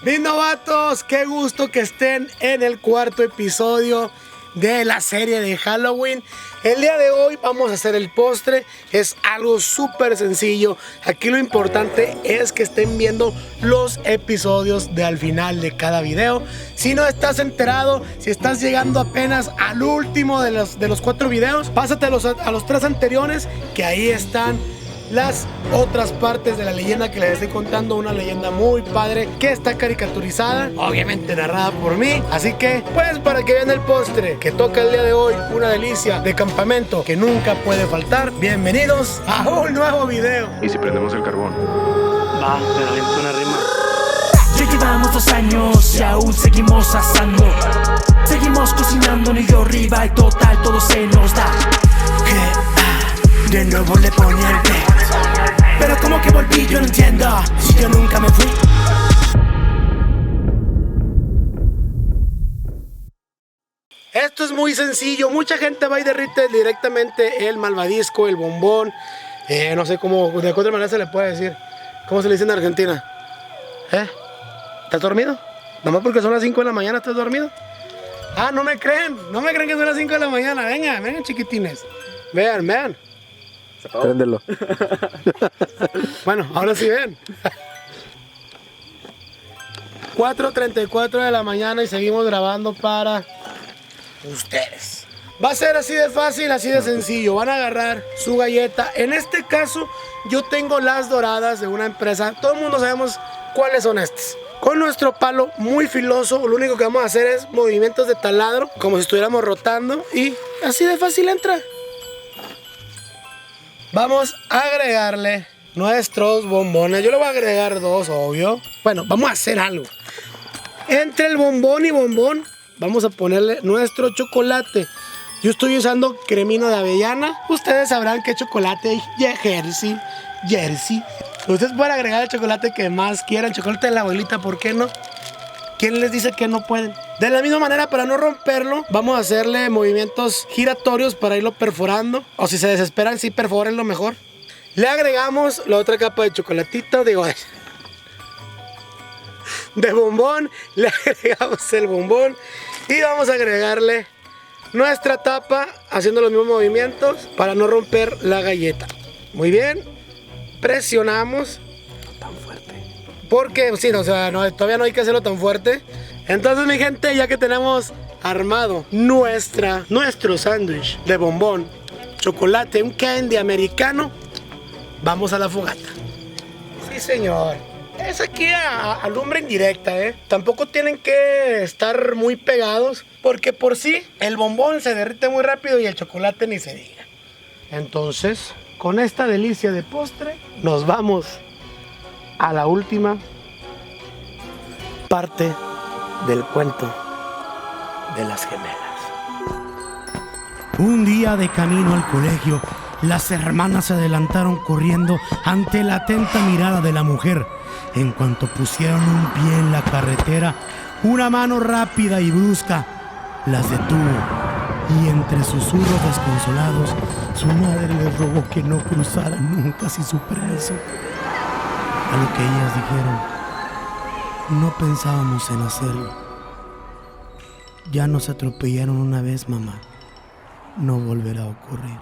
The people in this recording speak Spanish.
Mis novatos, qué gusto que estén en el cuarto episodio de la serie de Halloween. El día de hoy vamos a hacer el postre. Es algo súper sencillo. Aquí lo importante es que estén viendo los episodios de al final de cada video. Si no estás enterado, si estás llegando apenas al último de los 4 videos, pásate a los 3 anteriores, que ahí están las otras partes de la leyenda que les estoy contando. Una leyenda muy padre que está caricaturizada, obviamente narrada por mí. Así que, pues, para que vean el postre que toca el día de hoy, una delicia de campamento que nunca puede faltar. Bienvenidos a un nuevo video. ¿Y si prendemos el carbón? Va, pero aviento una rima. Ya llevamos 2 años y aún seguimos asando. Seguimos cocinando, ni yo arriba y total todo se nos da. De nuevo le ponía el beat. Pero como que volví, yo no entiendo. Si yo nunca me fui. Esto es muy sencillo. Mucha gente va y derrite directamente el malvadisco, el bombón. No sé cómo, de qué otra manera se le puede decir. ¿Cómo se le dice en Argentina? ¿Estás dormido? Nomás porque son las 5 de la mañana, ¿estás dormido? Ah, no me creen que son las 5 de la mañana. Vengan chiquitines. Vean. Préndelo. Bueno, ahora sí ven. 4:34 de la mañana y seguimos grabando para ustedes. Va a ser así de fácil, así de sencillo. Van a agarrar su galleta. En este caso, yo tengo las doradas de una empresa. Todo el mundo sabemos cuáles son estas. Con nuestro palo muy filoso, lo único que vamos a hacer es movimientos de taladro, como si estuviéramos rotando. Y así de fácil entra. Vamos a agregarle nuestros bombones. Yo le voy a agregar 2, obvio. Bueno, vamos a hacer algo. Entre el bombón y bombón vamos a ponerle nuestro chocolate. Yo estoy usando cremino de avellana. Ustedes sabrán que chocolate Jersey. Ustedes pueden agregar el chocolate que más quieran. Chocolate de la abuelita, ¿por qué no? ¿Quién les dice que no pueden? De la misma manera, para no romperlo, vamos a hacerle movimientos giratorios para irlo perforando. O si se desesperan, sí, perfórenlo mejor. Le agregamos la otra capa de chocolatito, de bombón. Le agregamos el bombón. Y vamos a agregarle nuestra tapa, haciendo los mismos movimientos para no romper la galleta. Muy bien. Presionamos. Porque, sí, o sea, todavía no hay que hacerlo tan fuerte. Entonces, mi gente, ya que tenemos armado nuestro sándwich de bombón, chocolate, un candy americano, vamos a la fogata. Sí, señor. Es aquí a lumbre indirecta, ¿eh? Tampoco tienen que estar muy pegados, porque por sí el bombón se derrite muy rápido y el chocolate ni se diga. Entonces, con esta delicia de postre, nos vamos a la última parte del cuento de las gemelas. Un día de camino al colegio, las hermanas se adelantaron corriendo ante la atenta mirada de la mujer. En cuanto pusieron un pie en la carretera, una mano rápida y brusca las detuvo. Y entre susurros desconsolados, su madre les rogó que no cruzaran nunca sin su permiso. A lo que ellas dijeron: no pensábamos en hacerlo. Ya nos atropellaron una vez, mamá. No volverá a ocurrir.